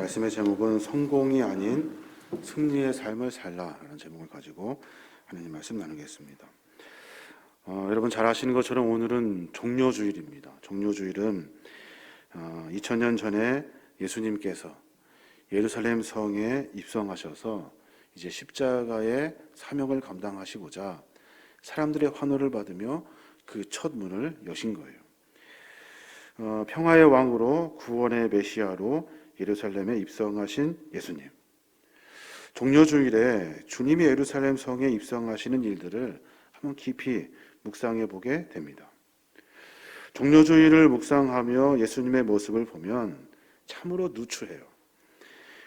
말씀의 제목은 성공이 아닌 승리의 삶을 살라라는 제목을 가지고 하나님 말씀 나누겠습니다. 여러분 잘 아시는 것처럼 오늘은 종료주일입니다. 종료주일은 2000년 전에 예수님께서 예루살렘 성에 입성하셔서 이제 십자가의 사명을 감당하시고자 사람들의 환호를 받으며 그 첫 문을 여신 거예요. 평화의 왕으로 구원의 메시아로 예루살렘에 입성하신 예수님. 종료주일에 주님이 예루살렘 성에 입성하시는 일들을 한번 깊이 묵상해 보게 됩니다. 종료주일을 묵상하며 예수님의 모습을 보면 참으로 누추해요.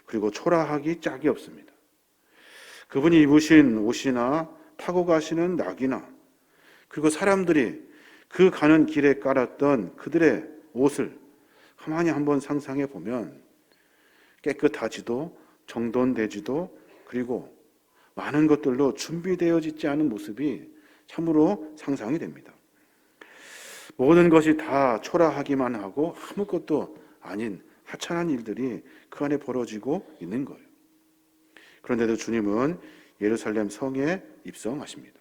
그리고 초라하기 짝이 없습니다. 그분이 입으신 옷이나 타고 가시는 낙이나 그리고 사람들이 그 가는 길에 깔았던 그들의 옷을 가만히 한번 상상해 보면 깨끗하지도 정돈되지도 그리고 많은 것들로 준비되어지지 않은 모습이 참으로 상상이 됩니다. 모든 것이 다 초라하기만 하고 아무것도 아닌 하찮은 일들이 그 안에 벌어지고 있는 거예요. 그런데도 주님은 예루살렘 성에 입성하십니다.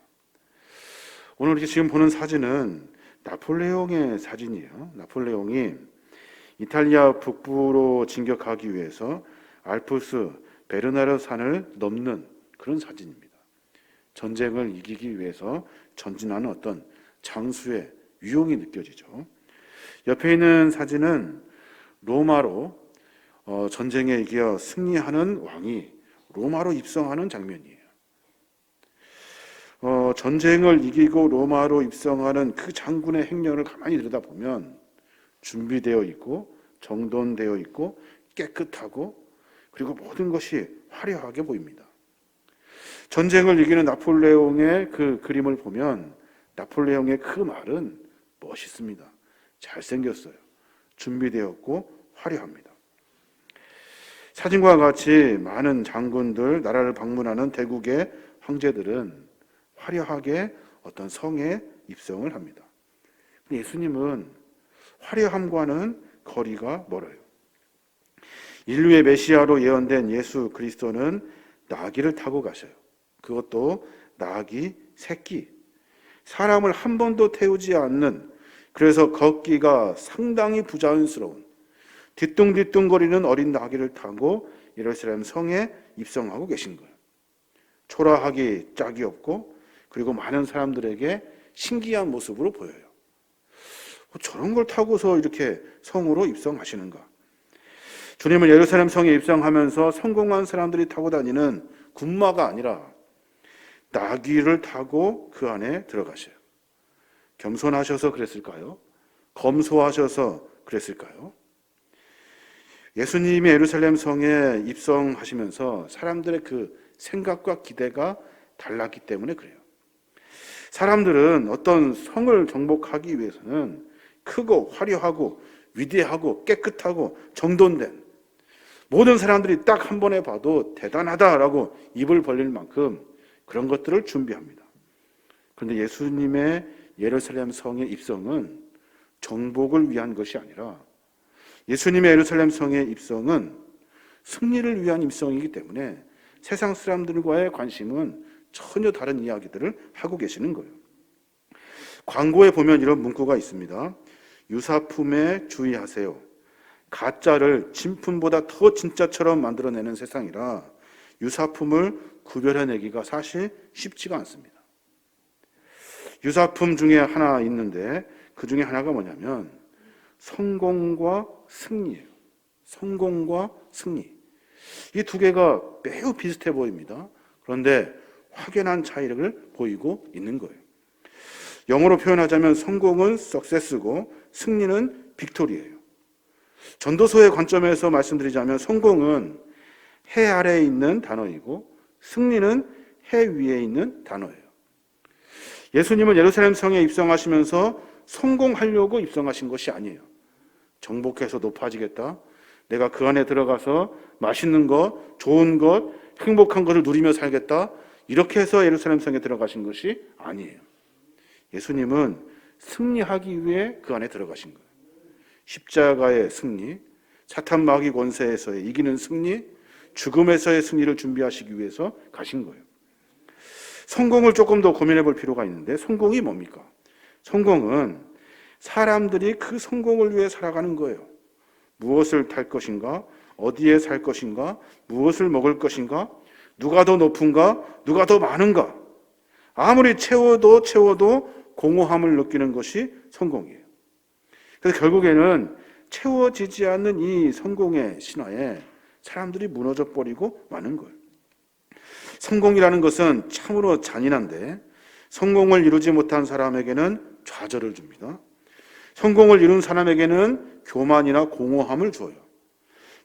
오늘 이렇게 지금 보는 사진은 나폴레옹의 사진이에요. 나폴레옹이 이탈리아 북부로 진격하기 위해서 알프스 베르나르 산을 넘는 그런 사진입니다. 전쟁을 이기기 위해서 전진하는 어떤 장수의 위용이 느껴지죠. 옆에 있는 사진은 로마로 전쟁에 이겨 승리하는 왕이 로마로 입성하는 장면이에요. 전쟁을 이기고 로마로 입성하는 그 장군의 행렬을 가만히 들여다보면 준비되어 있고 정돈되어 있고 깨끗하고 그리고 모든 것이 화려하게 보입니다. 전쟁을 이기는 나폴레옹의 그 그림을 보면 나폴레옹의 그 말은 멋있습니다. 잘생겼어요. 준비되었고 화려합니다. 사진과 같이 많은 장군들, 나라를 방문하는 대국의 황제들은 화려하게 어떤 성에 입성을 합니다. 예수님은 화려함과는 거리가 멀어요. 인류의 메시아로 예언된 예수 그리스도는 나귀를 타고 가셔요. 그것도 나귀 새끼. 사람을 한 번도 태우지 않는, 그래서 걷기가 상당히 부자연스러운 뒤뚱뒤뚱거리는 어린 나귀를 타고 예루살렘 성에 입성하고 계신 거예요. 초라하기 짝이 없고 그리고 많은 사람들에게 신기한 모습으로 보여요. 저런 걸 타고서 이렇게 성으로 입성하시는가? 주님은 예루살렘 성에 입성하면서 성공한 사람들이 타고 다니는 군마가 아니라 나귀를 타고 그 안에 들어가셔요. 겸손하셔서 그랬을까요? 검소하셔서 그랬을까요? 예수님이 예루살렘 성에 입성하시면서 사람들의 그 생각과 기대가 달랐기 때문에 그래요. 사람들은 어떤 성을 정복하기 위해서는 크고 화려하고 위대하고 깨끗하고 정돈된, 모든 사람들이 딱 한 번에 봐도 대단하다라고 입을 벌릴 만큼 그런 것들을 준비합니다. 그런데 예수님의 예루살렘 성의 입성은 정복을 위한 것이 아니라 예수님의 예루살렘 성의 입성은 승리를 위한 입성이기 때문에 세상 사람들과의 관심은 전혀 다른 이야기들을 하고 계시는 거예요. 광고에 보면 이런 문구가 있습니다. 유사품에 주의하세요. 가짜를 진품보다 더 진짜처럼 만들어내는 세상이라 유사품을 구별해내기가 사실 쉽지가 않습니다. 유사품 중에 하나 있는데 그 중에 하나가 뭐냐면 성공과 승리예요. 성공과 승리. 이 두 개가 매우 비슷해 보입니다. 그런데 확연한 차이를 보이고 있는 거예요. 영어로 표현하자면 성공은 success고 승리는 victory예요. 전도서의 관점에서 말씀드리자면 성공은 해 아래에 있는 단어이고 승리는 해 위에 있는 단어예요. 예수님은 예루살렘 성에 입성하시면서 성공하려고 입성하신 것이 아니에요. 정복해서 높아지겠다. 내가 그 안에 들어가서 맛있는 것, 좋은 것, 행복한 것을 누리며 살겠다. 이렇게 해서 예루살렘 성에 들어가신 것이 아니에요. 예수님은 승리하기 위해 그 안에 들어가신 거예요. 십자가의 승리, 사탄 마귀 권세에서의 이기는 승리, 죽음에서의 승리를 준비하시기 위해서 가신 거예요. 성공을 조금 더 고민해 볼 필요가 있는데, 성공이 뭡니까? 성공은 사람들이 그 성공을 위해 살아가는 거예요. 무엇을 탈 것인가? 어디에 살 것인가? 무엇을 먹을 것인가? 누가 더 높은가? 누가 더 많은가? 아무리 채워도 공허함을 느끼는 것이 성공이에요. 그래서 결국에는 채워지지 않는 이 성공의 신화에 사람들이 무너져 버리고 마는 거예요. 성공이라는 것은 참으로 잔인한데, 성공을 이루지 못한 사람에게는 좌절을 줍니다. 성공을 이룬 사람에게는 교만이나 공허함을 줘요.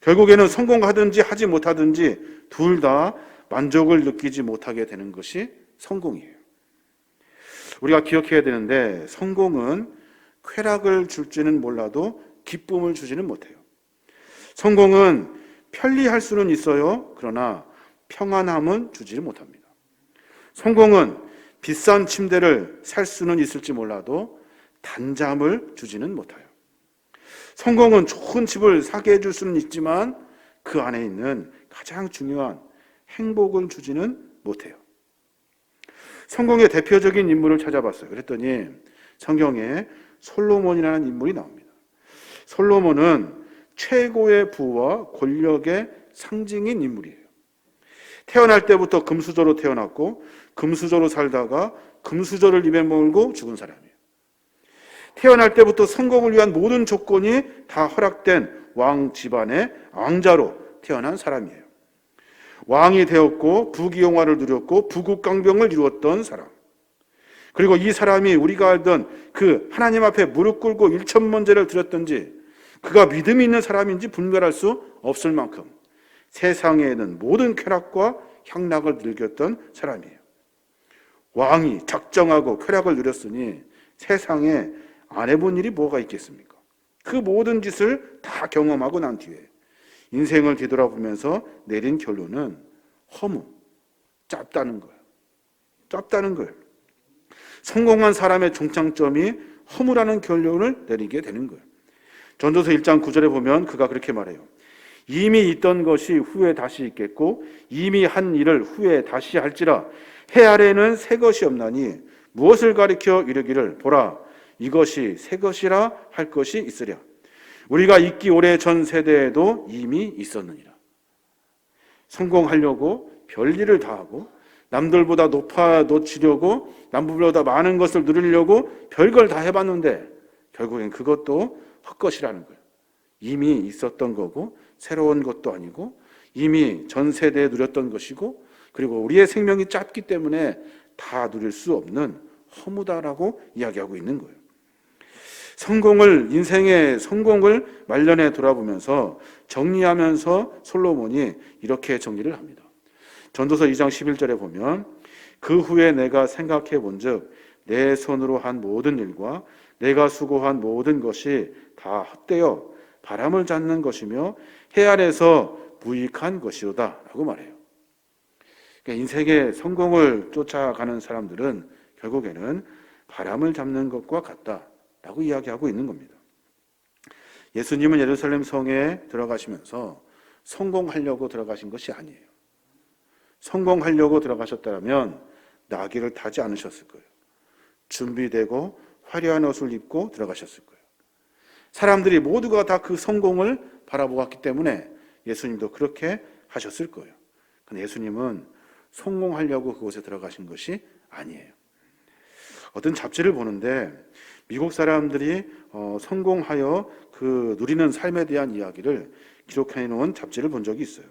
결국에는 성공하든지 하지 못하든지 둘 다 만족을 느끼지 못하게 되는 것이 성공이에요. 우리가 기억해야 되는데, 성공은 쾌락을 줄지는 몰라도 기쁨을 주지는 못해요. 성공은 편리할 수는 있어요. 그러나 평안함은 주지 못합니다. 성공은 비싼 침대를 살 수는 있을지 몰라도 단잠을 주지는 못해요. 성공은 좋은 집을 사게 해줄 수는 있지만 그 안에 있는 가장 중요한 행복을 주지는 못해요. 성공의 대표적인 인물을 찾아봤어요. 그랬더니 성경에 솔로몬이라는 인물이 나옵니다. 솔로몬은 최고의 부와 권력의 상징인 인물이에요. 태어날 때부터 금수저로 태어났고 금수저로 살다가 금수저를 입에 물고 죽은 사람이에요. 태어날 때부터 성공을 위한 모든 조건이 다 허락된 왕 집안의 왕자로 태어난 사람이에요. 왕이 되었고 부귀영화를 누렸고 부국강병을 이루었던 사람. 그리고 이 사람이 우리가 알던 그 하나님 앞에 무릎 꿇고 일천번제를 드렸던지 그가 믿음이 있는 사람인지 분별할 수 없을 만큼 세상에는 모든 쾌락과 향락을 즐겼던 사람이에요. 왕이 작정하고 쾌락을 누렸으니 세상에 안 해본 일이 뭐가 있겠습니까? 그 모든 짓을 다 경험하고 난 뒤에 인생을 뒤돌아보면서 내린 결론은 허무, 짧다는 거예요. 짧다는 거예요. 성공한 사람의 종착점이 허무라는 결론을 내리게 되는 거예요. 전도서 1장 9절에 보면 그가 그렇게 말해요. 이미 있던 것이 후에 다시 있겠고 이미 한 일을 후에 다시 할지라 해 아래에는 새 것이 없나니 무엇을 가리켜 이르기를 보라 이것이 새 것이라 할 것이 있으랴. 우리가 있기 오래 전 세대에도 이미 있었느니라. 성공하려고 별일을 다 하고 남들보다 높아지려고 남들보다 많은 것을 누리려고 별걸 다 해봤는데 결국엔 그것도 헛것이라는 거예요. 이미 있었던 거고 새로운 것도 아니고 이미 전 세대에 누렸던 것이고 그리고 우리의 생명이 짧기 때문에 다 누릴 수 없는 허무다라고 이야기하고 있는 거예요. 인생의 성공을 말년에 돌아보면서 정리하면서 솔로몬이 이렇게 정리를 합니다. 전도서 2장 11절에 보면 그 후에 내가 생각해 본즉 내 손으로 한 모든 일과 내가 수고한 모든 것이 다 헛되어 바람을 잡는 것이며 해 아래서 무익한 것이로다 라고 말해요. 그러니까 인생의 성공을 쫓아가는 사람들은 결국에는 바람을 잡는 것과 같다라고 이야기하고 있는 겁니다. 예수님은 예루살렘 성에 들어가시면서 성공하려고 들어가신 것이 아니에요. 성공하려고 들어가셨다면 나귀를 타지 않으셨을 거예요. 준비되고 화려한 옷을 입고 들어가셨을 거예요. 사람들이 모두가 다 그 성공을 바라보았기 때문에 예수님도 그렇게 하셨을 거예요. 근데 예수님은 성공하려고 그곳에 들어가신 것이 아니에요. 어떤 잡지를 보는데 미국 사람들이 성공하여 그 누리는 삶에 대한 이야기를 기록해 놓은 잡지를 본 적이 있어요.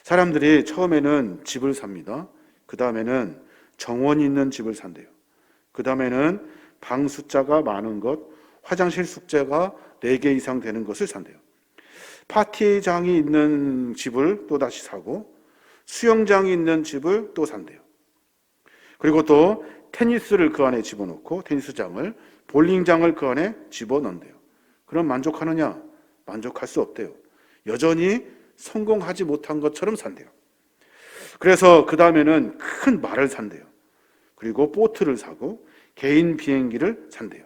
사람들이 처음에는 집을 삽니다. 그 다음에는 정원이 있는 집을 산대요. 그 다음에는 방 숫자가 많은 것, 화장실 숙제가 4개 이상 되는 것을 산대요. 파티장이 있는 집을 또 다시 사고 수영장이 있는 집을 또 산대요. 그리고 또 테니스를 그 안에 집어넣고 테니스장을, 볼링장을 그 안에 집어넣는대요. 그럼 만족하느냐? 만족할 수 없대요. 여전히 성공하지 못한 것처럼 산대요. 그래서 그 다음에는 큰 말을 산대요. 그리고 보트를 사고 개인 비행기를 산대요.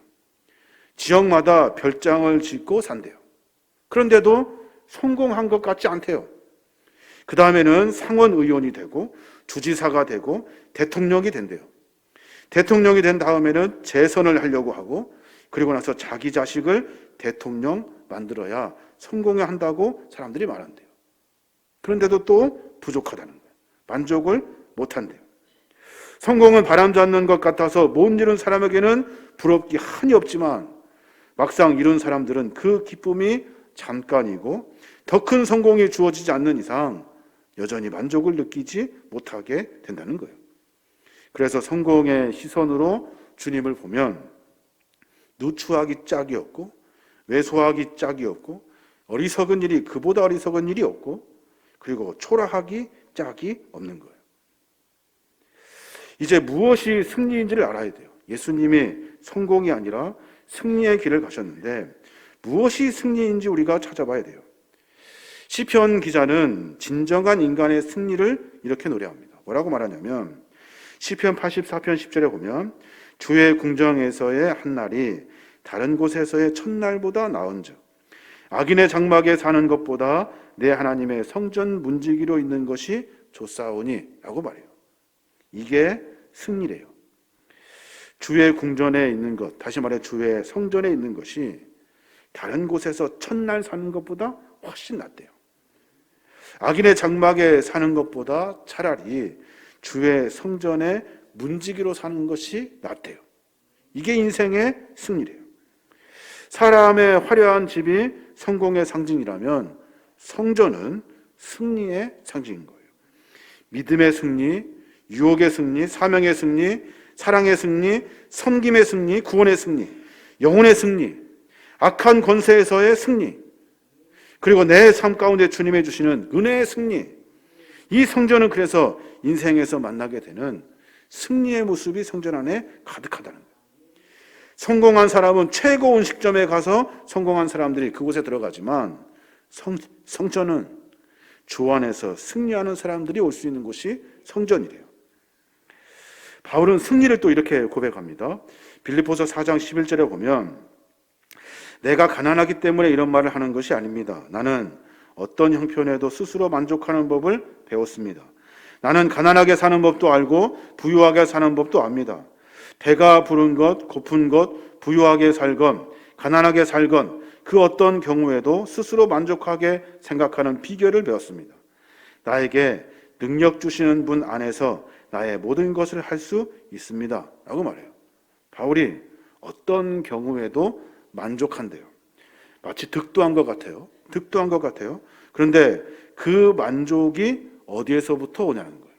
지역마다 별장을 짓고 산대요. 그런데도 성공한 것 같지 않대요. 그 다음에는 상원 의원이 되고 주지사가 되고 대통령이 된대요. 대통령이 된 다음에는 재선을 하려고 하고, 그리고 나서 자기 자식을 대통령 만들어야 성공을 한다고 사람들이 말한대요. 그런데도 또 부족하다는 거예요. 만족을 못한대요. 성공은 바람잡는 것 같아서 못 이룬 사람에게는 부럽기 한이 없지만, 막상 이룬 사람들은 그 기쁨이 잠깐이고 더 큰 성공이 주어지지 않는 이상 여전히 만족을 느끼지 못하게 된다는 거예요. 그래서 성공의 시선으로 주님을 보면 누추하기 짝이 없고, 왜소하기 짝이 없고, 어리석은 일이 그보다 어리석은 일이 없고, 그리고 초라하기 짝이 없는 거예요. 이제 무엇이 승리인지를 알아야 돼요. 예수님이 성공이 아니라 승리의 길을 가셨는데 무엇이 승리인지 우리가 찾아봐야 돼요. 시편 기자는 진정한 인간의 승리를 이렇게 노래합니다. 뭐라고 말하냐면, 시편 84편 10절에 보면 주의 궁정에서의 한 날이 다른 곳에서의 첫날보다 나은즉 악인의 장막에 사는 것보다 내 하나님의 성전 문지기로 있는 것이 좋사오니 라고 말해요. 이게 승리래요. 주의 궁전에 있는 것, 다시 말해 주의 성전에 있는 것이 다른 곳에서 첫날 사는 것보다 훨씬 낫대요. 악인의 장막에 사는 것보다 차라리 주의 성전에 문지기로 사는 것이 낫대요. 이게 인생의 승리래요. 사람의 화려한 집이 성공의 상징이라면 성전은 승리의 상징인 거예요. 믿음의 승리, 유혹의 승리, 사명의 승리, 사랑의 승리, 섬김의 승리, 구원의 승리, 영혼의 승리, 악한 권세에서의 승리, 그리고 내 삶 가운데 주님이 주시는 은혜의 승리. 이 성전은 그래서 인생에서 만나게 되는 승리의 모습이 성전 안에 가득하다는 거예요. 성공한 사람은 최고운 식점에 가서 성공한 사람들이 그곳에 들어가지만, 성전은 주 안에서 승리하는 사람들이 올 수 있는 곳이 성전이래요. 바울은 승리를 또 이렇게 고백합니다. 빌립보서 4장 11절에 보면 내가 가난하기 때문에 이런 말을 하는 것이 아닙니다. 나는 어떤 형편에도 스스로 만족하는 법을 배웠습니다. 나는 가난하게 사는 법도 알고 부유하게 사는 법도 압니다. 배가 부른 것, 고픈 것, 부유하게 살건 가난하게 살건 그 어떤 경우에도 스스로 만족하게 생각하는 비결을 배웠습니다. 나에게 능력 주시는 분 안에서 나의 모든 것을 할 수 있습니다 라고 말해요. 바울이 어떤 경우에도 만족한대요. 마치 득도한 것 같아요. 득도한 것 같아요. 그런데 그 만족이 어디에서부터 오냐는 거예요.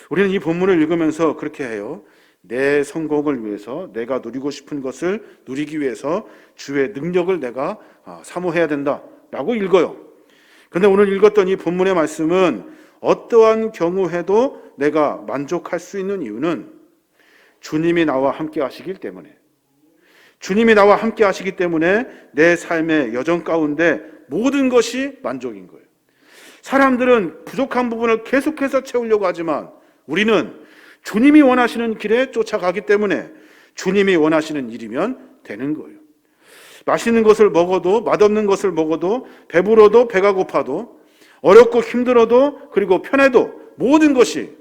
우리는 이 본문을 읽으면서 그렇게 해요. 내 성공을 위해서, 내가 누리고 싶은 것을 누리기 위해서 주의 능력을 내가 사모해야 된다라고 읽어요. 그런데 오늘 읽었던 이 본문의 말씀은 어떠한 경우에도 내가 만족할 수 있는 이유는 주님이 나와 함께 하시기 때문에, 주님이 나와 함께 하시기 때문에 내 삶의 여정 가운데 모든 것이 만족인 거예요. 사람들은 부족한 부분을 계속해서 채우려고 하지만 우리는 주님이 원하시는 길에 쫓아가기 때문에 주님이 원하시는 일이면 되는 거예요. 맛있는 것을 먹어도, 맛없는 것을 먹어도, 배불러도, 배가 고파도, 어렵고 힘들어도, 그리고 편해도 모든 것이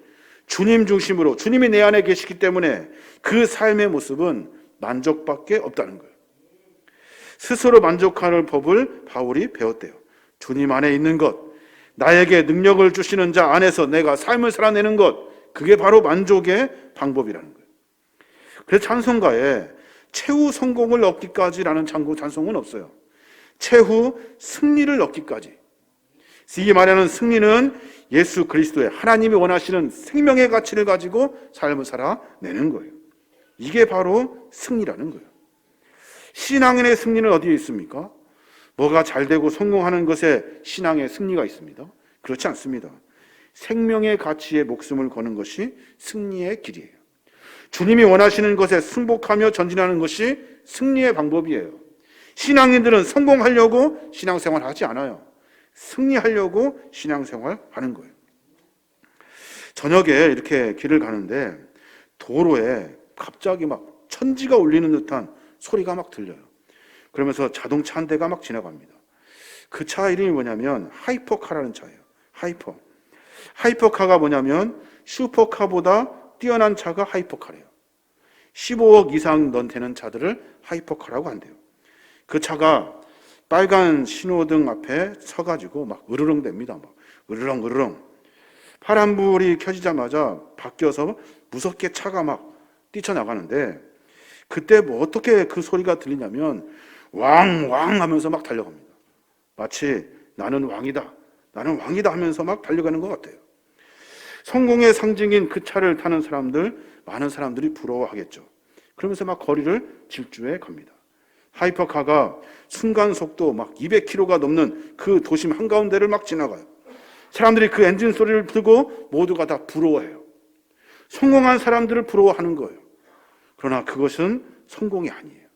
주님 중심으로 주님이 내 안에 계시기 때문에 그 삶의 모습은 만족밖에 없다는 거예요. 스스로 만족하는 법을 바울이 배웠대요. 주님 안에 있는 것, 나에게 능력을 주시는 자 안에서 내가 삶을 살아내는 것, 그게 바로 만족의 방법이라는 거예요. 그래서 찬송가에 최후 성공을 얻기까지라는 찬송은 없어요. 최후 승리를 얻기까지. 이 말하는 승리는 예수 그리스도의 하나님이 원하시는 생명의 가치를 가지고 삶을 살아내는 거예요. 이게 바로 승리라는 거예요. 신앙인의 승리는 어디에 있습니까? 뭐가 잘 되고 성공하는 것에 신앙의 승리가 있습니다. 그렇지 않습니다. 생명의 가치에 목숨을 거는 것이 승리의 길이에요. 주님이 원하시는 것에 승복하며 전진하는 것이 승리의 방법이에요. 신앙인들은 성공하려고 신앙생활 하지 않아요. 승리하려고 신앙생활 하는 거예요. 저녁에 이렇게 길을 가는데 도로에 갑자기 막 천지가 울리는 듯한 소리가 막 들려요. 그러면서 자동차 한 대가 막 지나갑니다. 그 차 이름이 뭐냐면 하이퍼카라는 차예요. 하이퍼카가 뭐냐면 슈퍼카보다 뛰어난 차가 하이퍼카래요. 15억 이상 되는 차들을 하이퍼카라고 한대요. 그 차가 빨간 신호등 앞에 서가지고 막 으르렁 됩니다. 막 으르렁. 파란불이 켜지자마자 바뀌어서 무섭게 차가 막 뛰쳐나가는데, 그때 뭐 어떻게 그 소리가 들리냐면 왕 하면서 막 달려갑니다. 마치 나는 왕이다 하면서 막 달려가는 것 같아요. 성공의 상징인 그 차를 타는 많은 사람들이 부러워하겠죠. 그러면서 막 거리를 질주해 갑니다. 하이퍼카가 순간 속도 막 200km가 넘는 그 도심 한가운데를 막 지나가요. 사람들이 그 엔진 소리를 듣고 모두가 다 부러워해요. 성공한 사람들을 부러워하는 거예요. 그러나 그것은 성공이 아니에요.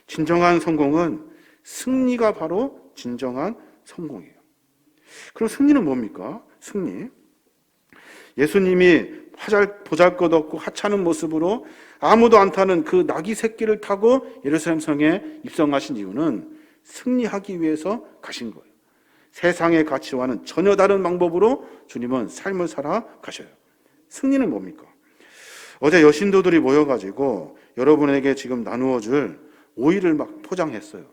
진정한 성공은 승리가 바로 진정한 성공이에요. 그럼 승리는 뭡니까? 승리. 예수님이 보잘것없고 하찮은 모습으로 아무도 안 타는 그 나귀 새끼를 타고 예루살렘 성에 입성하신 이유는 승리하기 위해서 가신 거예요. 세상의 가치와는 전혀 다른 방법으로 주님은 삶을 살아 가셔요. 승리는 뭡니까? 어제 여신도들이 모여가지고 여러분에게 지금 나누어줄 오이를 막 포장했어요.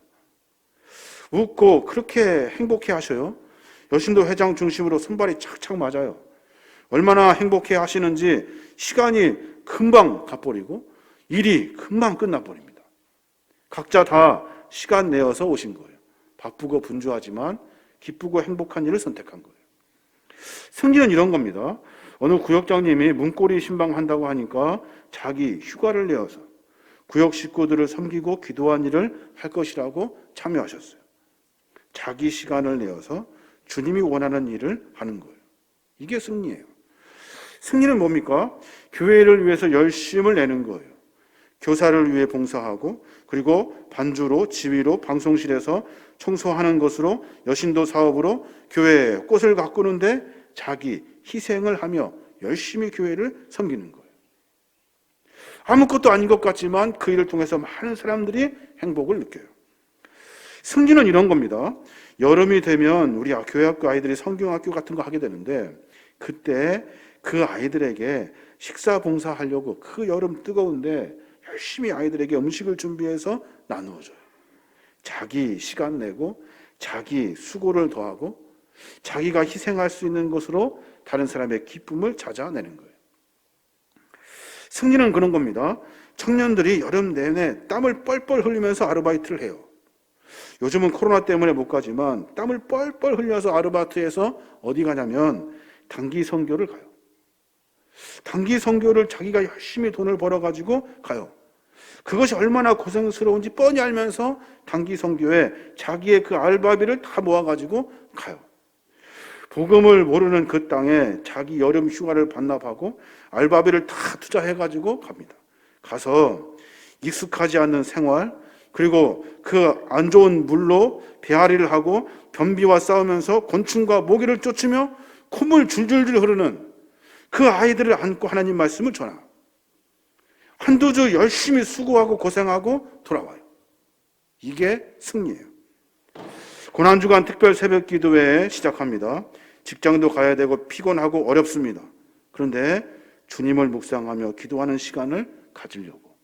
웃고 그렇게 행복해 하셔요. 여신도 회장 중심으로 손발이 착착 맞아요. 얼마나 행복해 하시는지 시간이 금방 가버리고 일이 금방 끝나버립니다. 각자 다 시간 내어서 오신 거예요. 바쁘고 분주하지만 기쁘고 행복한 일을 선택한 거예요. 승리는 이런 겁니다. 어느 구역장님이 문고리 신방한다고 하니까 자기 휴가를 내어서 구역 식구들을 섬기고 기도한 일을 할 것이라고 참여하셨어요. 자기 시간을 내어서 주님이 원하는 일을 하는 거예요. 이게 승리예요. 승리는 뭡니까? 교회를 위해서 열심을 내는 거예요. 교사를 위해 봉사하고, 그리고 반주로, 지휘로, 방송실에서 청소하는 것으로, 여신도 사업으로 교회에 꽃을 가꾸는데 자기 희생을 하며 열심히 교회를 섬기는 거예요. 아무것도 아닌 것 같지만 그 일을 통해서 많은 사람들이 행복을 느껴요. 승리는 이런 겁니다. 여름이 되면 우리 교회 학교 아이들이 성경학교 같은 거 하게 되는데, 그때 그 아이들에게 식사 봉사하려고 그 여름 뜨거운데 열심히 아이들에게 음식을 준비해서 나누어줘요. 자기 시간 내고 자기 수고를 더하고 자기가 희생할 수 있는 것으로 다른 사람의 기쁨을 찾아내는 거예요. 승리는 그런 겁니다. 청년들이 여름 내내 땀을 뻘뻘 흘리면서 아르바이트를 해요. 요즘은 코로나 때문에 못 가지만 땀을 뻘뻘 흘려서 아르바이트해서 어디 가냐면 단기 선교를 가요. 단기 선교를 자기가 열심히 돈을 벌어가지고 가요. 그것이 얼마나 고생스러운지 뻔히 알면서 단기 선교에 자기의 그 알바비를 다 모아가지고 가요. 복음을 모르는 그 땅에 자기 여름 휴가를 반납하고 알바비를 다 투자해가지고 갑니다. 가서 익숙하지 않는 생활, 그리고 그 안 좋은 물로 배앓이를 하고 변비와 싸우면서 곤충과 모기를 쫓으며 콧물 줄줄줄 흐르는 그 아이들을 안고 하나님 말씀을 전하. 한두 주 열심히 수고하고 고생하고 돌아와요. 이게 승리예요. 고난주간 특별 새벽 기도회 시작합니다. 직장도 가야 되고 피곤하고 어렵습니다. 그런데 주님을 묵상하며 기도하는 시간을 가지려고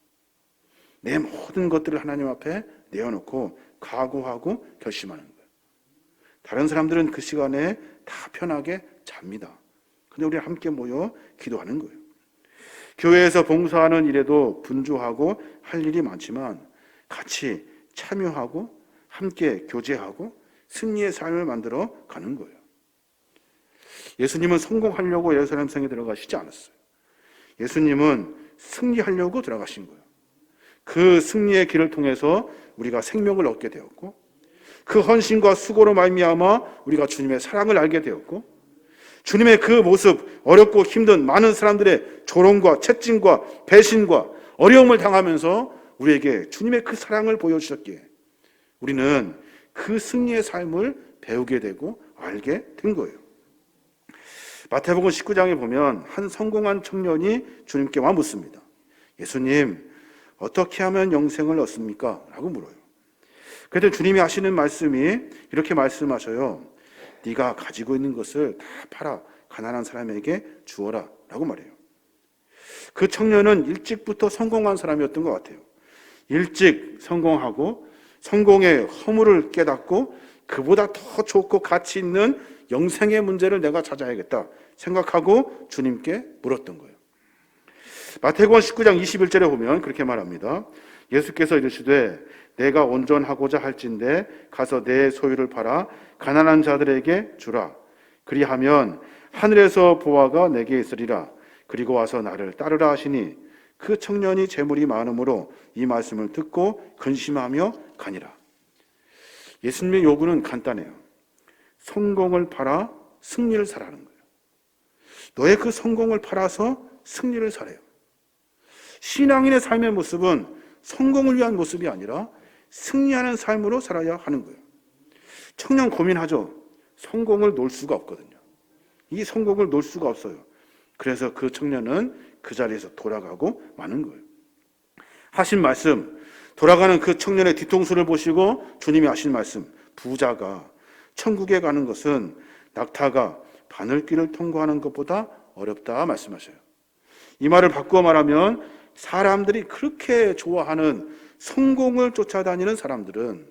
내 모든 것들을 하나님 앞에 내어놓고 각오하고 결심하는 거예요. 다른 사람들은 그 시간에 다 편하게 잡니다. 근데 우리 함께 모여 기도하는 거예요. 교회에서 봉사하는 일에도 분주하고 할 일이 많지만 같이 참여하고 함께 교제하고 승리의 삶을 만들어 가는 거예요. 예수님은 성공하려고 예루살렘 성에 들어가시지 않았어요. 예수님은 승리하려고 들어가신 거예요. 그 승리의 길을 통해서 우리가 생명을 얻게 되었고, 그 헌신과 수고로 말미암아 우리가 주님의 사랑을 알게 되었고, 주님의 그 모습, 어렵고 힘든 많은 사람들의 조롱과 채찍과 배신과 어려움을 당하면서 우리에게 주님의 그 사랑을 보여주셨기에 우리는 그 승리의 삶을 배우게 되고 알게 된 거예요. 마태복음 19장에 보면 한 성공한 청년이 주님께 와 묻습니다. 예수님, 어떻게 하면 영생을 얻습니까? 라고 물어요. 그때 주님이 하시는 말씀이 이렇게 말씀하셔요. 네가 가지고 있는 것을 다 팔아 가난한 사람에게 주어라 라고 말해요. 그 청년은 일찍부터 성공한 사람이었던 것 같아요. 일찍 성공하고 성공의 허물을 깨닫고 그보다 더 좋고 가치 있는 영생의 문제를 내가 찾아야겠다 생각하고 주님께 물었던 거예요. 마태복음 19장 21절에 보면 그렇게 말합니다. 예수께서 이르시되 내가 온전하고자 할진대 가서 내 소유를 팔아 가난한 자들에게 주라. 그리하면 하늘에서 보화가 내게 있으리라. 그리고 와서 나를 따르라 하시니 그 청년이 재물이 많으므로 이 말씀을 듣고 근심하며 가니라. 예수님의 요구는 간단해요. 성공을 팔아 승리를 사라는 거예요. 너의 그 성공을 팔아서 승리를 사래요. 신앙인의 삶의 모습은 성공을 위한 모습이 아니라 승리하는 삶으로 살아야 하는 거예요. 청년 고민하죠. 성공을 놓을 수가 없거든요. 이 성공을 놓을 수가 없어요. 그래서 그 청년은 그 자리에서 돌아가고 마는 거예요. 하신 말씀, 돌아가는 그 청년의 뒤통수를 보시고 주님이 하신 말씀, 부자가 천국에 가는 것은 낙타가 바늘길을 통과하는 것보다 어렵다 말씀하셔요. 이 말을 바꾸어 말하면 사람들이 그렇게 좋아하는 성공을 쫓아다니는 사람들은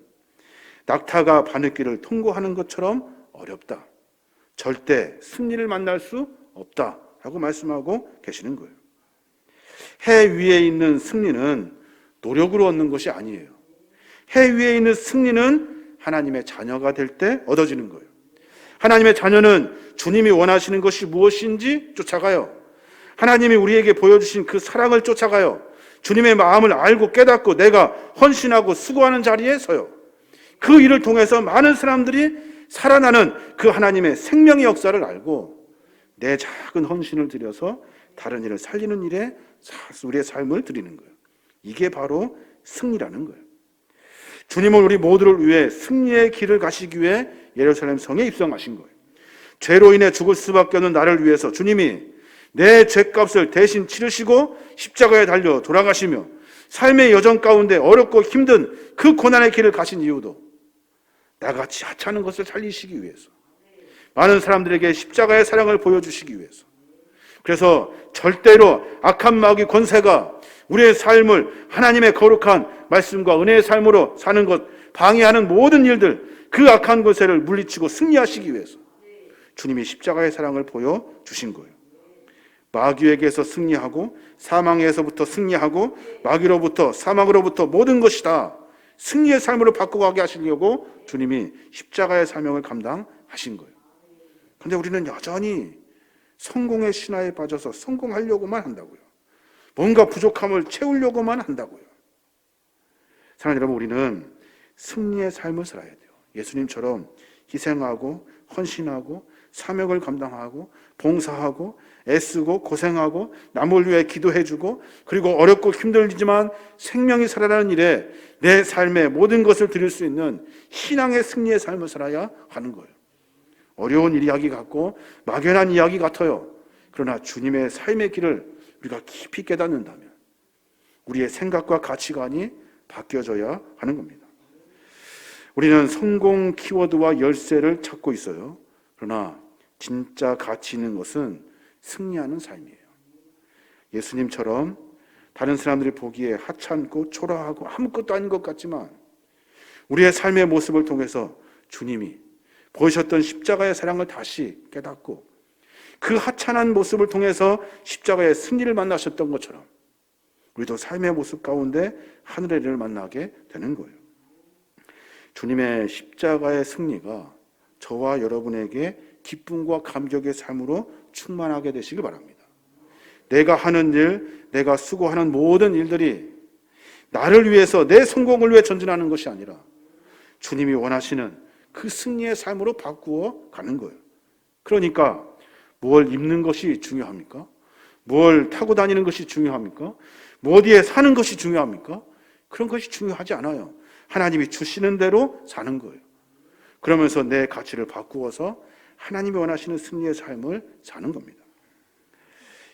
낙타가 바늘길을 통과하는 것처럼 어렵다. 절대 승리를 만날 수 없다. 라고 말씀하고 계시는 거예요. 해 위에 있는 승리는 노력으로 얻는 것이 아니에요. 해 위에 있는 승리는 하나님의 자녀가 될 때 얻어지는 거예요. 하나님의 자녀는 주님이 원하시는 것이 무엇인지 쫓아가요. 하나님이 우리에게 보여주신 그 사랑을 쫓아가요. 주님의 마음을 알고 깨닫고 내가 헌신하고 수고하는 자리에 서요. 그 일을 통해서 많은 사람들이 살아나는 그 하나님의 생명의 역사를 알고 내 작은 헌신을 들여서 다른 일을 살리는 일에 우리의 삶을 드리는 거예요. 이게 바로 승리라는 거예요. 주님은 우리 모두를 위해 승리의 길을 가시기 위해 예루살렘 성에 입성하신 거예요. 죄로 인해 죽을 수밖에 없는 나를 위해서 주님이 내 죄값을 대신 치르시고 십자가에 달려 돌아가시며 삶의 여정 가운데 어렵고 힘든 그 고난의 길을 가신 이유도 나같이 하찮은 것을 살리시기 위해서, 많은 사람들에게 십자가의 사랑을 보여주시기 위해서. 그래서 절대로 악한 마귀 권세가 우리의 삶을 하나님의 거룩한 말씀과 은혜의 삶으로 사는 것 방해하는 모든 일들, 그 악한 권세를 물리치고 승리하시기 위해서 주님이 십자가의 사랑을 보여주신 거예요. 마귀에게서 승리하고 사망에서부터 승리하고 마귀로부터 사망으로부터 모든 것이 다 승리의 삶으로 바꿔가게 하시려고 주님이 십자가의 사명을 감당하신 거예요. 그런데 우리는 여전히 성공의 신화에 빠져서 성공하려고만 한다고요. 뭔가 부족함을 채우려고만 한다고요. 사랑하는 여러분, 우리는 승리의 삶을 살아야 돼요. 예수님처럼 희생하고 헌신하고 사명을 감당하고 봉사하고 애쓰고 고생하고 남을 위해 기도해주고 그리고 어렵고 힘들지만 생명이 살아나는 일에 내 삶의 모든 것을 드릴 수 있는 신앙의 승리의 삶을 살아야 하는 거예요. 어려운 이야기 같고 막연한 이야기 같아요. 그러나 주님의 삶의 길을 우리가 깊이 깨닫는다면 우리의 생각과 가치관이 바뀌어져야 하는 겁니다. 우리는 성공 키워드와 열쇠를 찾고 있어요. 그러나 진짜 가치 있는 것은 승리하는 삶이에요. 예수님처럼 다른 사람들이 보기에 하찮고 초라하고 아무것도 아닌 것 같지만 우리의 삶의 모습을 통해서 주님이 보이셨던 십자가의 사랑을 다시 깨닫고 그 하찮은 모습을 통해서 십자가의 승리를 만나셨던 것처럼 우리도 삶의 모습 가운데 하늘의 일을 만나게 되는 거예요. 주님의 십자가의 승리가 저와 여러분에게 기쁨과 감격의 삶으로 충만하게 되시길 바랍니다. 내가 하는 일, 내가 수고하는 모든 일들이 나를 위해서 내 성공을 위해 전진하는 것이 아니라 주님이 원하시는 그 승리의 삶으로 바꾸어 가는 거예요. 그러니까 뭘 입는 것이 중요합니까? 뭘 타고 다니는 것이 중요합니까? 뭐 어디에 사는 것이 중요합니까? 그런 것이 중요하지 않아요. 하나님이 주시는 대로 사는 거예요. 그러면서 내 가치를 바꾸어서 하나님이 원하시는 승리의 삶을 사는 겁니다.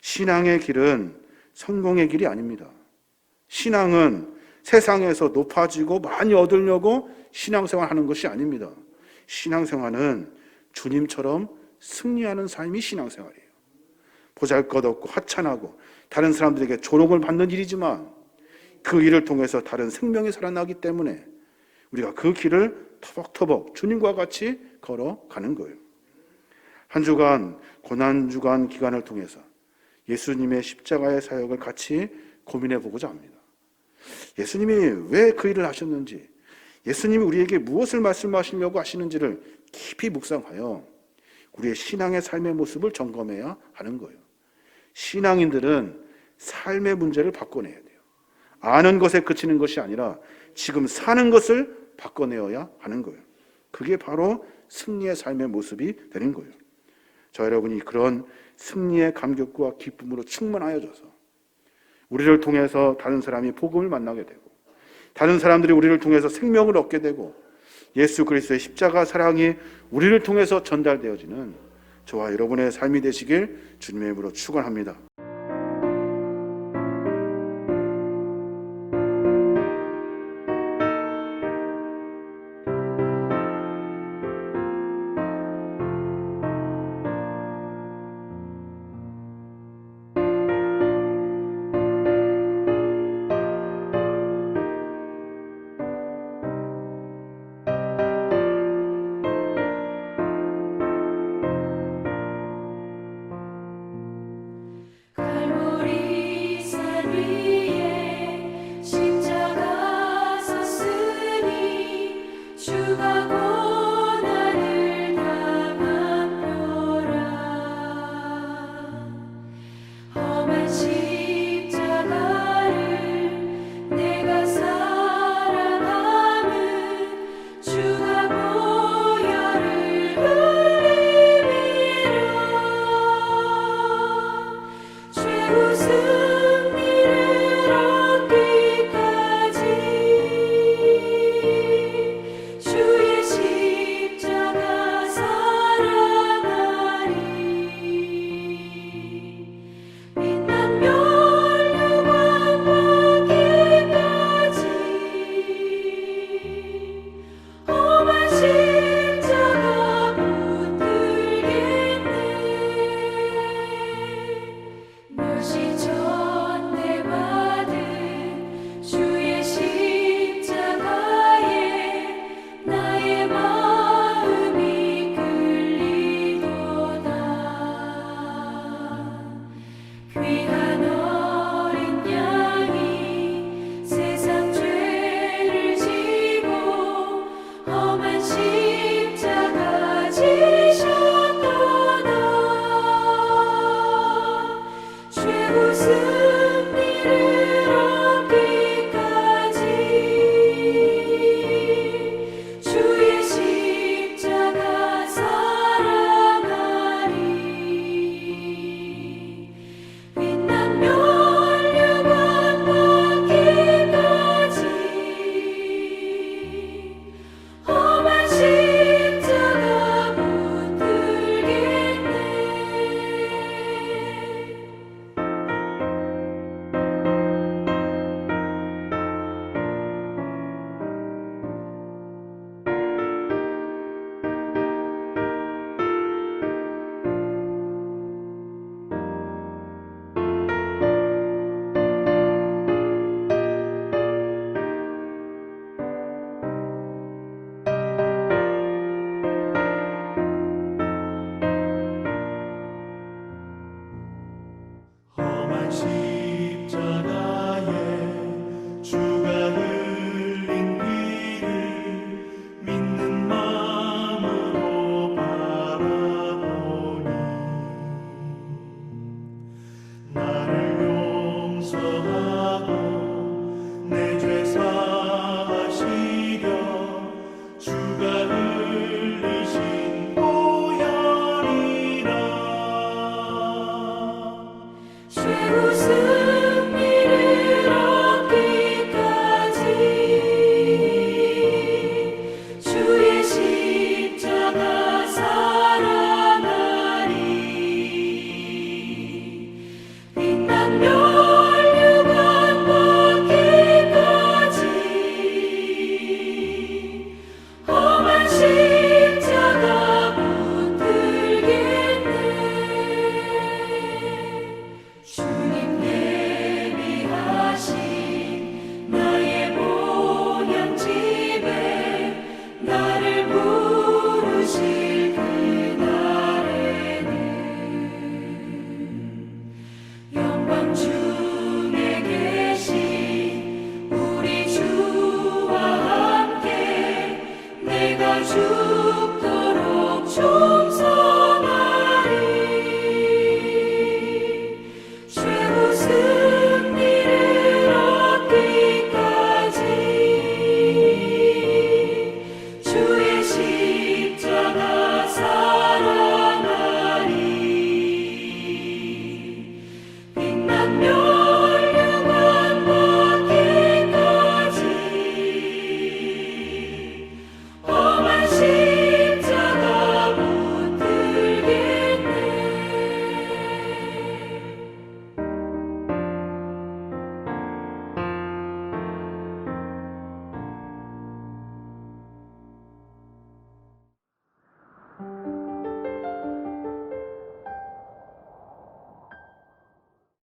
신앙의 길은 성공의 길이 아닙니다. 신앙은 세상에서 높아지고 많이 얻으려고 신앙생활 하는 것이 아닙니다. 신앙생활은 주님처럼 승리하는 삶이 신앙생활이에요. 보잘것없고 하찮하고 다른 사람들에게 조롱을 받는 일이지만 그 일을 통해서 다른 생명이 살아나기 때문에 우리가 그 길을 터벅터벅 주님과 같이 걸어가는 거예요. 한 주간 고난주간 기간을 통해서 예수님의 십자가의 사역을 같이 고민해 보고자 합니다. 예수님이 왜 그 일을 하셨는지, 예수님이 우리에게 무엇을 말씀하시려고 하시는지를 깊이 묵상하여 우리의 신앙의 삶의 모습을 점검해야 하는 거예요. 신앙인들은 삶의 문제를 바꿔내야 돼요. 아는 것에 그치는 것이 아니라 지금 사는 것을 바꿔내어야 하는 거예요. 그게 바로 승리의 삶의 모습이 되는 거예요. 저 여러분이 그런 승리의 감격과 기쁨으로 충만하여져서 우리를 통해서 다른 사람이 복음을 만나게 되고 다른 사람들이 우리를 통해서 생명을 얻게 되고 예수 그리스도의 십자가 사랑이 우리를 통해서 전달되어지는 저와 여러분의 삶이 되시길 주님의 이름으로 축원합니다. 험한 축복